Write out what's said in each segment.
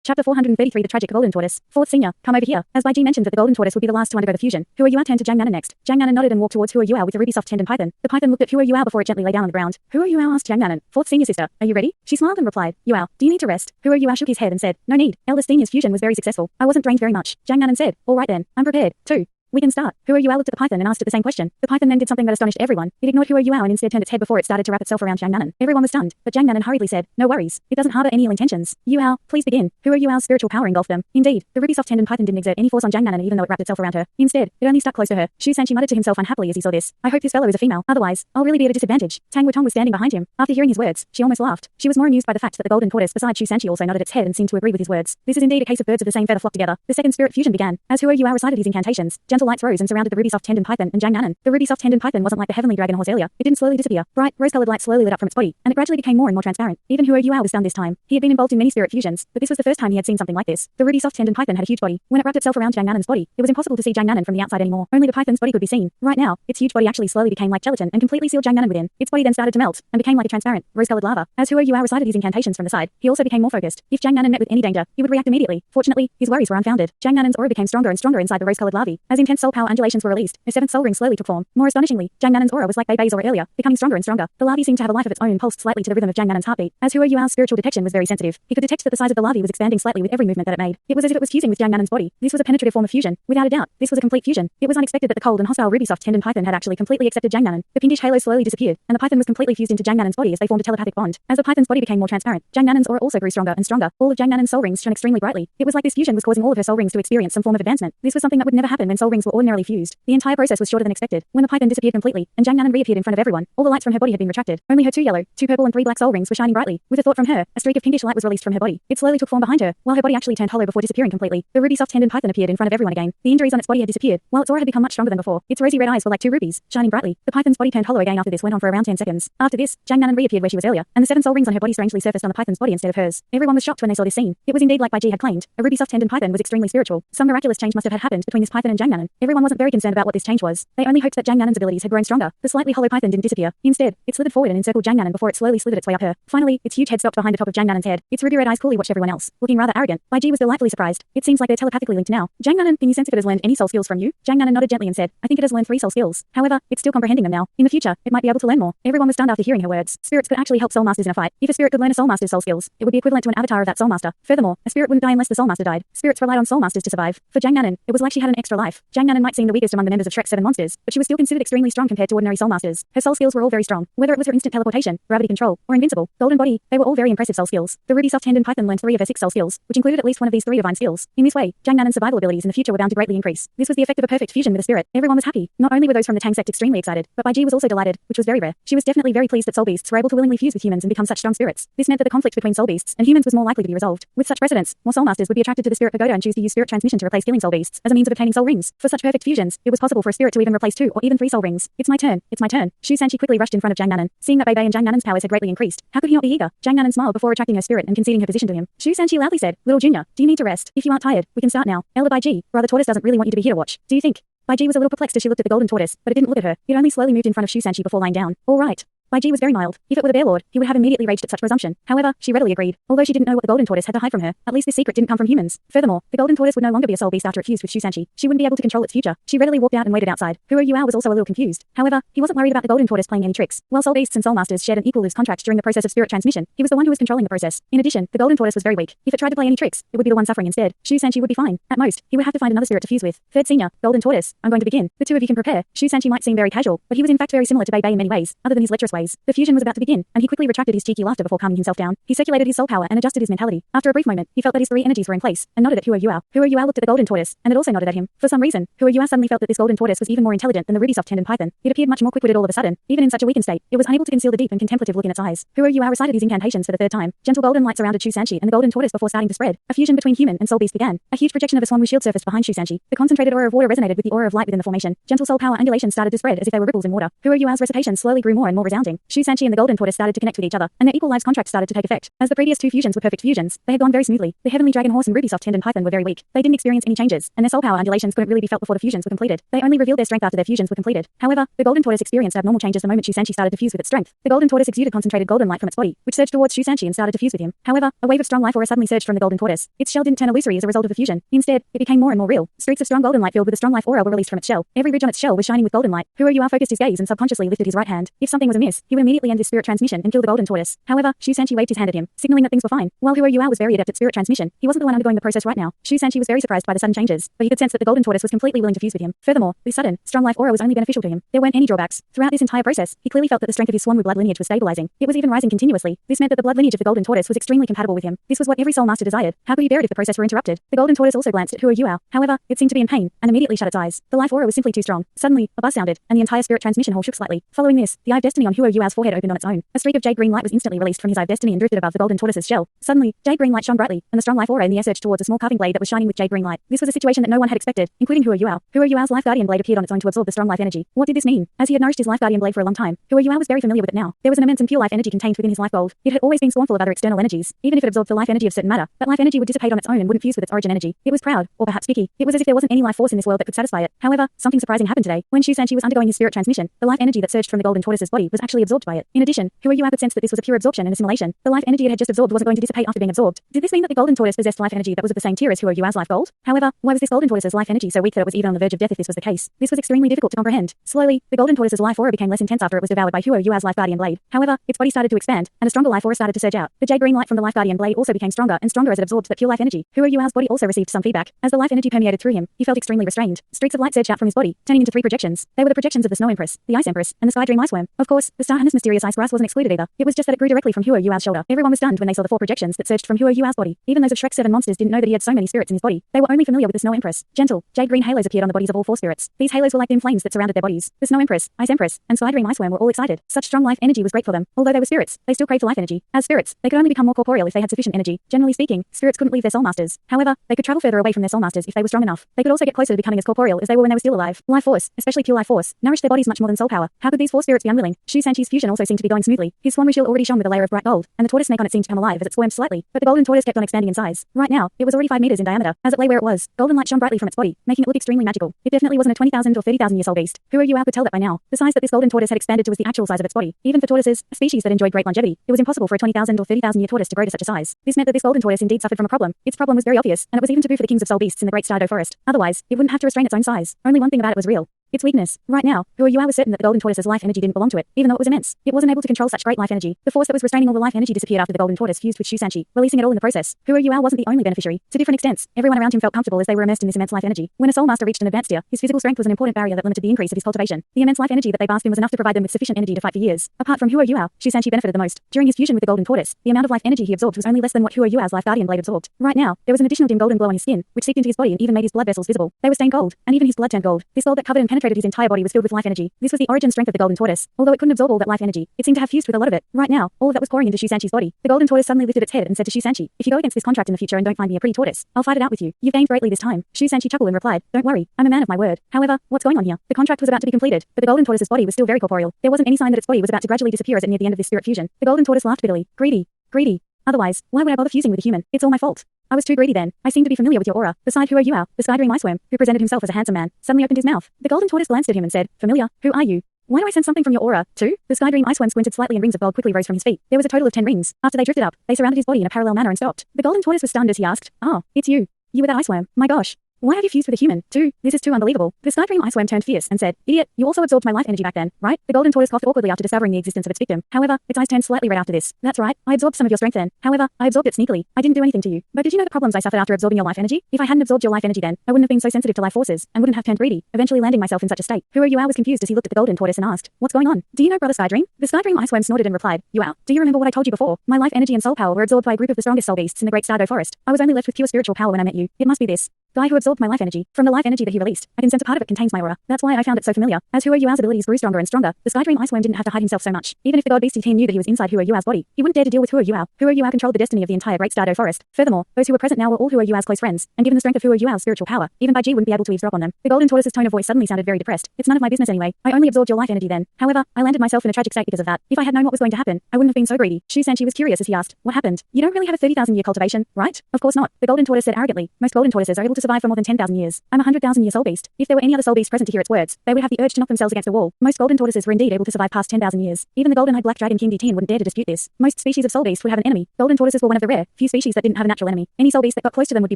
Chapter 433 The Tragic Golden Tortoise. 4th Senior, come over here. As Bai Ji mentioned that the Golden Tortoise would be the last to undergo the fusion, Hua Yua turned to Jiang Nanan next. Jiang Nanan nodded and walked towards Hua Yua with the ruby soft tendon python. The python looked at Hua Yua before it gently lay down on the ground. Hua Yua asked Jiang Nanan, 4th Senior sister, are you ready? She smiled and replied, Yua, do you need to rest? Hua Yua shook his head and said, no need. Eldest Senior's fusion was very successful. I wasn't drained very much. Jiang Nanan said, all right then, I'm prepared, too. We can start. Hua Yua looked at the python and asked it the same question. The python then did something that astonished everyone. It ignored Hua Yua and instead turned its head before it started to wrap itself around Jiang Nanan. Everyone was stunned, but Jiang Nanan hurriedly said, no worries. It doesn't harbor any ill intentions. Yua, please begin. Hua Yua's spiritual power engulfed them. Indeed, the ruby soft tendon python didn't exert any force on Jiang Nanan even though it wrapped itself around her. Instead, it only stuck close to her. Shu Sanqi muttered to himself unhappily as he saw this. I hope this fellow is a female, otherwise, I'll really be at a disadvantage. Tang Wutong was standing behind him. After hearing his words, she almost laughed. She was more amused by the fact that the golden tortoise beside Shu Sanqi also nodded its head and seemed to agree with his words. This is indeed a case of birds of the same feather flock together. The second spirit fusion began. As Hua Yua recited his incantations, gentle lights rose and surrounded the ruby soft tendon python and Jiang Nanan. The ruby soft tendon python wasn't like the heavenly dragon horse earlier. It didn't slowly disappear. Bright, rose-colored light slowly lit up from its body, and it gradually became more and more transparent. Even Hua Yua was stunned this time. He had been involved in many spirit fusions, but this was the first time he had seen something like this. The ruby soft tendon python had a huge body. When it wrapped itself around Jiang Nanan's body, it was impossible to see Jiang Nanan from the outside anymore. Only the python's body could be seen. Right now, its huge body actually slowly became like gelatin and completely sealed Jiang Nanan within. Its body then started to melt and became like a transparent, rose-colored lava. As Hua Yua recited his incantations from the side, he also became more focused. If Jiang Nanan met with any danger, he would react immediately. Fortunately, his worries were unfounded. Jiang Nanan's aura became stronger and stronger inside the rose-colored larvae. As intense soul power undulations were released, a seventh soul ring slowly took form. More astonishingly, Jiang Nanan's aura was like Bei Bei's aura earlier, becoming stronger and stronger. The larvae seemed to have a life of its own and pulsed slightly to the rhythm of Jiang Nanan's heartbeat. As Hua Yua's spiritual detection was very sensitive, he could detect that the size of the larvae was expanding slightly with every movement that it made. It was as if it was fusing with Jiang Nanan's body. This was a penetrative form of fusion. Without a doubt, this was a complete fusion. It was unexpected that the cold and hostile ruby soft tendon python had actually completely accepted Jiang Nanan. The pinkish halo slowly disappeared, and the python was completely fused into Jiang Nanan's body as they formed a telepathic bond. As the python's body became more transparent, Jiang Nanan's aura also grew stronger and stronger. All of Jiang Nanan's soul rings shone extremely brightly. It was like this fusion was causing all of her soul rings to experience some form of advancement. This was something that would never happen when soul rings were ordinarily fused. The entire process was shorter than expected. When the python disappeared completely, and Jiang Nanan reappeared in front of everyone, all the lights from her body had been retracted. Only her 2 yellow, 2 purple and 3 black soul rings were shining brightly. With a thought from her, a streak of pinkish light was released from her body. It slowly took form behind her, while her body actually turned hollow before disappearing completely. The ruby soft tendon python appeared in front of everyone again. The injuries on its body had disappeared, while its aura had become much stronger than before. Its rosy red eyes were like 2 rubies, shining brightly. The python's body turned hollow again after this went on for around 10 seconds. After this, Jiang Nanan reappeared where she was earlier, and the 7 soul rings on her body strangely surfaced on the python's body instead of hers. Everyone was shocked when they saw this scene. It was indeed like Bai Ji had claimed. A ruby soft tendon python was extremely spiritual. Some miraculous change must have had happened between this python and Jiang Nanan. Everyone wasn't very concerned about what this change was. They only hoped that Jiang Nanan's abilities had grown stronger. The slightly hollow python didn't disappear. Instead, it slithered forward and encircled Jiang Nanan before it slowly slithered its way up her. Finally, its huge head stopped behind the top of Jiang Nanan's head. Its ruby red eyes coolly watched everyone else, looking rather arrogant. Bai Ji was delightfully surprised. It seems like they're telepathically linked now. Jiang Nanan, can you sense if it has learned any soul skills from you? Jiang Nanan nodded gently and said, I think it has learned 3 soul skills. However, it's still comprehending them now. In the future, it might be able to learn more. Everyone was stunned after hearing her words. Spirits could actually help soul masters in a fight. If a spirit could learn a soul master's soul skills, it would be equivalent to an avatar of that soul master. Furthermore, a spirit wouldn't die unless the soul master died. Spirits relied on soul masters to survive. For Jiang Nanan, it was like she had an extra life. Jiang Nanan might seem the weakest among the members of Shrek's 7 monsters, but she was still considered extremely strong compared to ordinary soul masters. Her soul skills were all very strong. Whether it was her instant teleportation, gravity control, or invincible, golden body, they were all very impressive soul skills. The ruby soft tendon python learned 3 of her 6 soul skills, which included at least one of these 3 divine skills. In this way, Jiang Nanan's survival abilities in the future were bound to greatly increase. This was the effect of a perfect fusion with a spirit. Everyone was happy. Not only were those from the Tang sect extremely excited, but Bai Ji was also delighted, which was very rare. She was definitely very pleased that soul beasts were able to willingly fuse with humans and become such strong spirits. This meant that the conflict between soul beasts and humans was more likely to be resolved. With such precedents, more soul masters would be attracted to the spirit pagoda and choose to use spirit transmission to replace killing soul beasts as a means of obtaining soul rings. For such perfect fusions, it was possible for a spirit to even replace 2 or even 3 soul rings. It's my turn. It's my turn. Shu Sanqi quickly rushed in front of Jiang Nanan. Seeing that Bei Bei and Jiang Nanan's powers had greatly increased, how could he not be eager? Jiang Nanan smiled before retracting her spirit and conceding her position to him. Shu Sanqi loudly said, Little Junior, do you need to rest? If you aren't tired, we can start now. Elder Bai Ji, Brother Tortoise doesn't really want you to be here to watch. Do you think? Bai Ji was a little perplexed as she looked at the golden tortoise, but it didn't look at her. It only slowly moved in front of Shu Sanqi before lying down. All right. Bai Ji was very mild. If it were the Bear Lord, he would have immediately raged at such presumption. However, she readily agreed. Although she didn't know what the golden tortoise had to hide from her, at least this secret didn't come from humans. Furthermore, the golden tortoise would no longer be a soul beast after it fused with Shu Sanqi. She wouldn't be able to control its future. She readily walked out and waited outside. Hua Yua was also a little confused. However, he wasn't worried about the golden tortoise playing any tricks. While soul beasts and soul masters shared an equal loose contract during the process of spirit transmission, he was the one who was controlling the process. In addition, the golden tortoise was very weak. If it tried to play any tricks, it would be the one suffering instead. Shu Sanqi would be fine. At most, he would have to find another spirit to fuse with. 3rd Senior, Golden Tortoise, I'm going to begin. The 2 of you can prepare. Shu Sanqi might seem very casual, but he was in fact very similar to Bei Bei in many ways, other than his lecherous ways. The fusion was about to begin, and he quickly retracted his cheeky laughter before calming himself down. He circulated his soul power and adjusted his mentality. After a brief moment, he felt that his 3 energies were in place, and nodded at Hua Yua. Hua Yua looked at the golden tortoise, and it also nodded at him. For some reason, Hua Yua suddenly felt that this golden tortoise was even more intelligent than the ruby soft tendon python. It appeared much more quick-witted all of a sudden. Even in such a weakened state, it was unable to conceal the deep and contemplative look in its eyes. Hua Yua recited his incantations for the 3rd time. Gentle golden light surrounded Shu Sanqi and the golden tortoise before starting to spread. A fusion between human and soul beast began. A huge projection of a swan shield surfaced behind Shu Sanqi. The concentrated aura of water resonated with the aura of light within the formation. Gentle soul power undulations started to spread as if they were ripples in water. Hua Yua's recitation slowly grew more and more resounding. bonding. Shu Sanqi and the golden tortoise started to connect with each other, and their equal lives contract started to take effect. As the previous two fusions were perfect fusions, they had gone very smoothly. The heavenly dragon horse and ruby soft tendon python were very weak. They didn't experience any changes, and their soul power undulations couldn't really be felt before the fusions were completed. They only revealed their strength after their fusions were completed. However, the golden tortoise experienced abnormal changes the moment Shu Sanqi started to fuse with its strength. The golden tortoise exuded concentrated golden light from its body, which surged towards Shu Sanqi and started to fuse with him. However, a wave of strong life aura suddenly surged from the golden tortoise. Its shell didn't turn illusory as a result of the fusion. Instead, it became more and more real. Streaks of strong golden light filled with a strong life aura were released from its shell. Every ridge on its shell was shining with golden light. Hua Yua focused his gaze and subconsciously lifted his right hand. If something was amiss, he would immediately end his spirit transmission and kill the golden tortoise. However, Shu Sanqi waved his hand at him, signaling that things were fine. While Hua Yua was very adept at spirit transmission, he wasn't the one undergoing the process right now. Shu Sanqi was very surprised by the sudden changes, but he could sense that the golden tortoise was completely willing to fuse with him. Furthermore, this sudden, strong life aura was only beneficial to him. There weren't any drawbacks. Throughout this entire process, he clearly felt that the strength of his Swanwu blood lineage was stabilizing. It was even rising continuously. This meant that the blood lineage of the golden tortoise was extremely compatible with him. This was what every soul master desired. How could he bear it if the process were interrupted? The golden tortoise also glanced at Hua Yua. However, it seemed to be in pain, and immediately shut its eyes. The life aura was simply too strong. Suddenly, a buzz sounded, and the entire spirit transmission hall shook slightly. Following this, the Eye of Destiny on Hua Yua's forehead opened on its own. A streak of jade green light was instantly released from his Eye of Destiny and drifted above the golden tortoise's shell. Suddenly, jade green light shone brightly, and the strong life aura in the air surged towards a small carving blade that was shining with jade green light. This was a situation that no one had expected, including Hua Yua. Hua Yua's life guardian blade appeared on its own to absorb the strong life energy. What did this mean? As he had nourished his life guardian blade for a long time, Hua Yua was very familiar with it now. There was an immense and pure life energy contained within his life gold. It had always been scornful of other external energies. Even if it absorbed the life energy of certain matter, that life energy would dissipate on its own and wouldn't fuse with its origin energy. It was proud, or perhaps picky. It was as if there wasn't any life force in this world that could satisfy it. However, something surprising happened today. When Shu Sanqi was undergoing his spirit transmission, the life energy that surged from the golden tortoise's body was actually absorbed by it. In addition, Hua Yua could sense that this was a pure absorption and assimilation. The life energy it had just absorbed wasn't going to dissipate after being absorbed. Did this mean that the golden tortoise possessed life energy that was of the same tier as Hua Yua's life gold? However, why was this golden tortoise's life energy so weak that it was even on the verge of death if this was the case? This was extremely difficult to comprehend. Slowly, the golden tortoise's life aura became less intense after it was devoured by Hua Yua's life guardian blade. However, its body started to expand, and a stronger life aura started to surge out. The jade green light from the life guardian blade also became stronger and stronger as it absorbed that pure life energy. Hua Yua's body also received some feedback. As the life energy permeated through him, he felt extremely restrained. Streaks of light surged out from his body, turning into 3 projections. They were the projections of the Snow Empress, the Ice Empress, and the Sky Dream Ice Worm. Of course, the Star Hannes mysterious ice grass wasn't excluded either. It was just that it grew directly from Hua Yua's shoulder. Everyone was stunned when they saw the 4 projections that surged from Hua Yua's body. Even those of Shrek 7 monsters didn't know that he had so many spirits in his body. They were only familiar with the Snow Empress. Gentle, jade green halos appeared on the bodies of all 4 spirits. These halos were like dim flames that surrounded their bodies. The Snow Empress, Ice Empress, and Sky Dream Ice Worm were all excited. Such strong life energy was great for them. Although they were spirits, they still craved for life energy. As spirits, they could only become more corporeal if they had sufficient energy. Generally speaking, spirits couldn't leave their soul masters. However, they could travel further away from their soul masters if they were strong enough. They could also get closer to becoming as corporeal as they were when they were still alive. Life force, especially pure life force, nourished their bodies much more than soul power. How could these 4 spirits be unwilling? Shu Sanqi's fusion also seemed to be going smoothly. His Swanwu shield already shone with a layer of bright gold, and the tortoise snake on it seemed to come alive as it squirmed slightly. But the golden tortoise kept on expanding in size. Right now, it was already 5 meters in diameter. As it lay where it was, golden light shone brightly from its body, making it look extremely magical. It definitely wasn't a 20,000 or 30,000 year old beast. Hua Yua could tell that by now. The size that this golden tortoise had expanded to was the actual size of its body. Even for tortoises, a species that enjoyed great longevity, it was impossible for a 20,000 or 30,000 year tortoise to grow to such a size. This meant that this golden tortoise indeed suffered from a problem. Its problem was very obvious, and it was even taboo for the kings of soul beasts in the Great Stardow Forest. Otherwise, it wouldn't have to restrain its own size. Only one thing about it was real. Its weakness. Right now, Hua Yua was certain that the golden tortoise's life energy didn't belong to it, even though it was immense. It wasn't able to control such great life energy. The force that was restraining all the life energy disappeared after the golden tortoise fused with Shu Sanqi, releasing it all in the process. Hua Yua wasn't the only beneficiary. To different extents, everyone around him felt comfortable as they were immersed in this immense life energy. When a soul master reached an advanced tier, his physical strength was an important barrier that limited the increase of his cultivation. The immense life energy that they basked in was enough to provide them with sufficient energy to fight for years. Apart from Hua Yua, Shu Sanqi benefited the most. During his fusion with the golden tortoise, the amount of life energy he absorbed was only less than what Hua Yua's life guardian blade absorbed. Right now, there was an additional dim golden glow on his skin, which seeped into his body and even made his blood vessels visible. They were stained gold, and even his blood turned gold. This gold that covered and penetrated his entire body was filled with life energy. This was the origin strength of the golden tortoise. Although it couldn't absorb all that life energy, it seemed to have fused with a lot of it. Right now, all of that was pouring into Shu Sanqi's body. The golden tortoise suddenly lifted its head and said to Shu Sanqi, "If you go against this contract in the future and don't find me a pretty tortoise, I'll fight it out with you. You've gained greatly this time." Shu Sanqi chuckled and replied, "Don't worry, I'm a man of my word." However, what's going on here? The contract was about to be completed, but the golden tortoise's body was still very corporeal. There wasn't any sign that its body was about to gradually disappear as it neared the end of this spirit fusion. The golden tortoise laughed bitterly. Greedy. Greedy. Otherwise, why would I bother fusing with a human? It's all my fault. I was too greedy then. I seem to be familiar with your aura. Beside Hua Yua, the Sky Dream Ice Worm, who presented himself as a handsome man, suddenly opened his mouth. The golden tortoise glanced at him and said, "Familiar? Who are you? Why do I sense something from your aura, too?" The Sky Dream Ice Worm squinted slightly and rings of gold quickly rose from his feet. There was a total of 10 rings. After they drifted up, they surrounded his body in a parallel manner and stopped. The golden tortoise was stunned as he asked, "Ah, it's you. You were that ice worm. My gosh. Why have you fused with a human, too? This is too unbelievable." The Sky Dream Ice Worm turned fierce and said, "Idiot, you also absorbed my life energy back then, right?" The golden tortoise coughed awkwardly after discovering the existence of its victim. However, its eyes turned slightly red after this. "That's right, I absorbed some of your strength then. However, I absorbed it sneakily. I didn't do anything to you. But did you know the problems I suffered after absorbing your life energy? If I hadn't absorbed your life energy then, I wouldn't have been so sensitive to life forces, and wouldn't have turned greedy, eventually landing myself in such a state." Hua Yua was confused as he looked at the golden tortoise and asked, "What's going on? Do you know Brother Sky Dream?" The Sky Dream Ice Worm snorted and replied, "Yua, do you remember what I told you before? My life energy and soul power were absorbed by a group of the strongest soul beasts in the Great Stardow Forest. I was only left with pure spiritual power when I met you. It must be this. Guy who absorbed my life energy. From the life energy that he released, I can sense a part of it contains my aura. That's why I found it so familiar. As Huo Yuao's abilities grew stronger and stronger, the Sky Dream Iceworm didn't have to hide himself so much. Even if the god beast Team knew that he was inside Huo Yuao's body, he wouldn't dare to deal with Huo Yuao. Huo Yuao controlled the destiny of the entire Great Stardow Forest. Furthermore, those who were present now were all Huo Yuao's close friends, and given the strength of Huo Yuao's spiritual power, even Bai Ji wouldn't be able to eavesdrop on them. The Golden Tortoise's tone of voice suddenly sounded very depressed. It's none of my business anyway. I only absorbed your life energy then. However, I landed myself in a tragic state because of that. If I had known what was going to happen, I wouldn't have been so greedy. Shu Sanchi was curious as he asked, "What happened? You don't really have a 30,000-year cultivation, right?" "Of course not," the Golden Tortoise said arrogantly. "Most Golden Tortoises are able to survive for more than 10,000 years. I'm a 100,000-year soul beast. If there were any other soul beast present to hear its words, they would have the urge to knock themselves against a wall. Most Golden Tortoises were indeed able to survive past 10,000 years. Even the Golden-eyed Black Dragon King D10 wouldn't dare to dispute this. Most species of soul beast would have an enemy. Golden Tortoises were one of the rare, few species that didn't have a natural enemy. Any soul beast that got close to them would be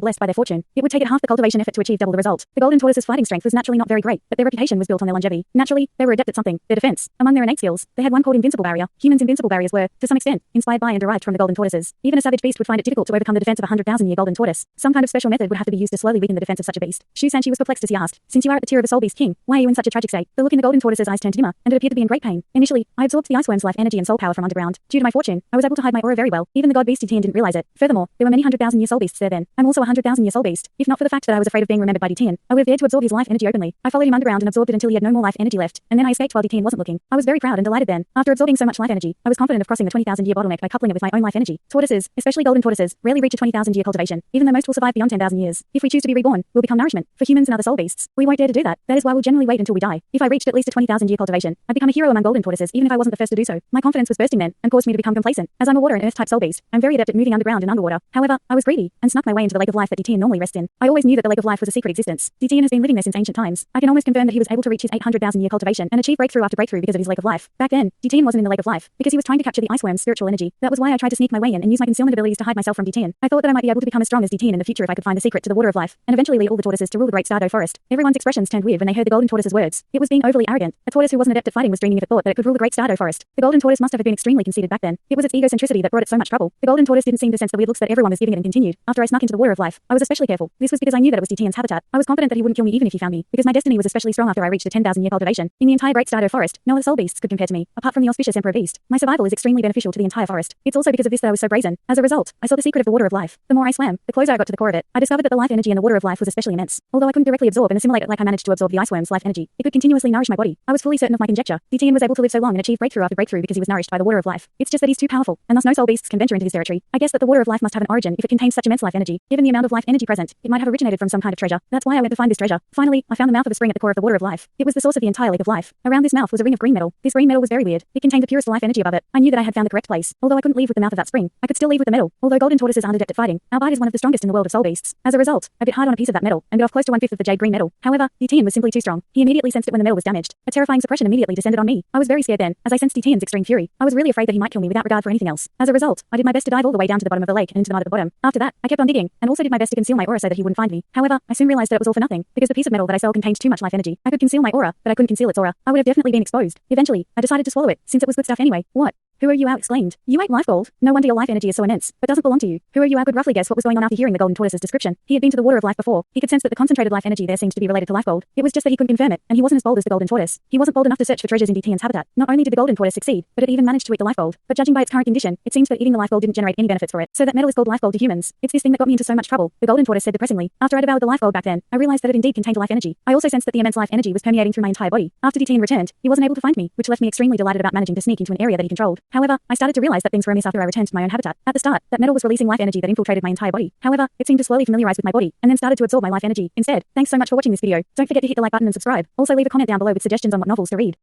blessed by their fortune. It would take it half the cultivation effort to achieve double the result. The Golden Tortoise's fighting strength was naturally not very great, but their reputation was built on their longevity. Naturally, they were adept at something, their defense. Among their innate skills, they had one called Invincible Barrier. Humans' invincible barriers were, to some extent, inspired by and derived from the Golden Tortoises. Even a savage beast would find it difficult to overcome the defense of a 100,000-year Golden Tortoise. Some kind of special method would have to be used to slowly weaken the defense of such a beast. Shu Sanchi was perplexed as he asked, "Since you are at the tier of a soul beast king, why are you in such a tragic state?" The look in the Golden Tortoise's eyes turned dimmer, and it appeared to be in great pain. "Initially, I absorbed the Iceworm's life energy and soul power from underground. Due to my fortune, I was able to hide my aura very well. Even the god beast D10 didn't realize it. Furthermore, there were many 100,000-year soul beasts there then. I'm also a 100,000-year soul beast. If not for the fact that I was afraid of being remembered by D10, I would have dared to absorb his life energy openly. I followed him underground and absorbed it until he had no more life energy left, and then I escaped while D10 wasn't looking. I was very proud and delighted then. After absorbing so much life energy, I was confident of crossing the 20,000-year bottleneck by coupling it with my own life energy. Tortoises, especially golden tortoises, rarely reach a 20,000-year cultivation, even though most will survive beyond 10,000 years. If we choose to be reborn, we'll become nourishment for humans and other soul beasts. We won't dare to do that. That is why we'll generally wait until we die. If I reached at least a 20,000-year cultivation, I'd become a hero among golden tortoises even if I wasn't the first to do so. My confidence was bursting then, and caused me to become complacent. As I'm a water and earth type soul beast, I'm very adept at moving underground and underwater. However, I was greedy, and snuck my way into the lake of life that D10 normally rests in. I always knew that the lake of life was a secret existence. D10 has been living there since ancient times. I can almost confirm that he was able to reach his 800,000-year cultivation and achieve breakthrough after breakthrough because of his lake of life. Back then, D10 wasn't in the lake of life, because he was trying to capture the Iceworm's spiritual energy. That was why I tried to sneak my way in and use my concealment abilities to hide myself from D10. I thought that I might be able to become as strong as D10 in the future if I could find the secret to the water of life, and eventually lead all the tortoises to rule the Great Stardow Forest. Everyone's expressions turned weird when they heard the Golden Tortoise's words. It was being overly arrogant. A tortoise who wasn't adept at fighting was dreaming if it thought that it could rule the Great Stardow Forest. The Golden Tortoise must have been extremely conceited back then. It was its egocentricity that brought it so much trouble. The Golden Tortoise didn't seem to sense the weird looks that everyone was giving it and continued. After I snuck into the water of life, I was especially careful. This was because I knew that it was D10's habitat. I was confident that he wouldn't kill me even if he found me, because my destiny was especially strong after I reached a 10,000-year cultivation. In the entire Great Stardow Forest, no other soul beasts could compare to me, apart from the auspicious Emperor Beast. My survival is extremely beneficial to the entire forest. It's also because of this that I was so brazen. As a result, I saw the secret of the water of life. The more I swam, the closer I got to the core of it. I discovered that the life energy in the water of life was especially immense. Although I couldn't directly absorb and assimilate it like I managed to absorb the Iceworm's life energy, it could continuously nourish my body. I was fully certain of my conjecture. D10 was able to live so long and achieve breakthrough after breakthrough because he was nourished by the water of life. It's just that he's too powerful, and thus no soul beasts can venture into his territory. I guess that the water of life must have an origin if it contains such immense life energy. Given the amount of life energy present, it might have originated from some kind of treasure. That's why I went to find this treasure. Finally, I found the mouth of a spring at the core of the water of life. It was the source of the entire lake of life. Around this mouth was a ring of green metal. This green metal was very weird. It contained the purest life energy above it. I knew that I had found the correct place. Although I couldn't leave with the mouth of that spring, I could still leave with the metal. Although golden tortoises aren't adept at fighting, our bite is one of the strongest in the world of soul beasts. As a result, I bit hard on a piece of that metal and bit off close to 1/5 of the jade green metal. However, D10 was simply too strong. He immediately sensed it when the metal was damaged. A terrifying suppression immediately descended on me. I was very scared then, as I sensed D10's extreme fury. I was really afraid that he might kill me without regard for anything else. As a result, I did my best to dive all the way down to the bottom of the lake and into the mud at the bottom. After that, I kept on digging, and also did my best to conceal my aura so that he wouldn't find me. However, I soon realized that it was all for nothing, because the piece of metal that I sold contained too much life energy. I could conceal my aura, but I couldn't conceal its aura. I would have definitely been exposed. Eventually, I decided to swallow it, since it was good stuff anyway. What? Huo Yuao exclaimed. You ate life gold? No wonder your life energy is so immense, but doesn't belong to you. Huo Yuao could roughly guess what was going on after hearing the Golden Tortoise's description. He had been to the water of life before. He could sense that the concentrated life energy there seemed to be related to life gold. It was just that he couldn't confirm it, and he wasn't as bold as the Golden Tortoise. He wasn't bold enough to search for treasures in D10's habitat. Not only did the Golden Tortoise succeed, but it even managed to eat the life gold. But judging by its current condition, it seems that eating the life gold didn't generate any benefits for it. So that metal is called life gold to humans. It's this thing that got me into so much trouble, the Golden Tortoise said depressingly. After I devoured the life gold back then, I realized that it indeed contained life energy. I also sensed that the immense life energy was permeating through my entire body. After D10 returned, he wasn't able to find me, which left me extremely delighted about managing to sneak into an area that he controlled. However, I started to realize that things were amiss after I returned to my own habitat. At the start, that metal was releasing life energy that infiltrated my entire body. However, it seemed to slowly familiarize with my body, and then started to absorb my life energy instead. Thanks so much for watching this video. Don't forget to hit the like button and subscribe. Also leave a comment down below with suggestions on what novels to read.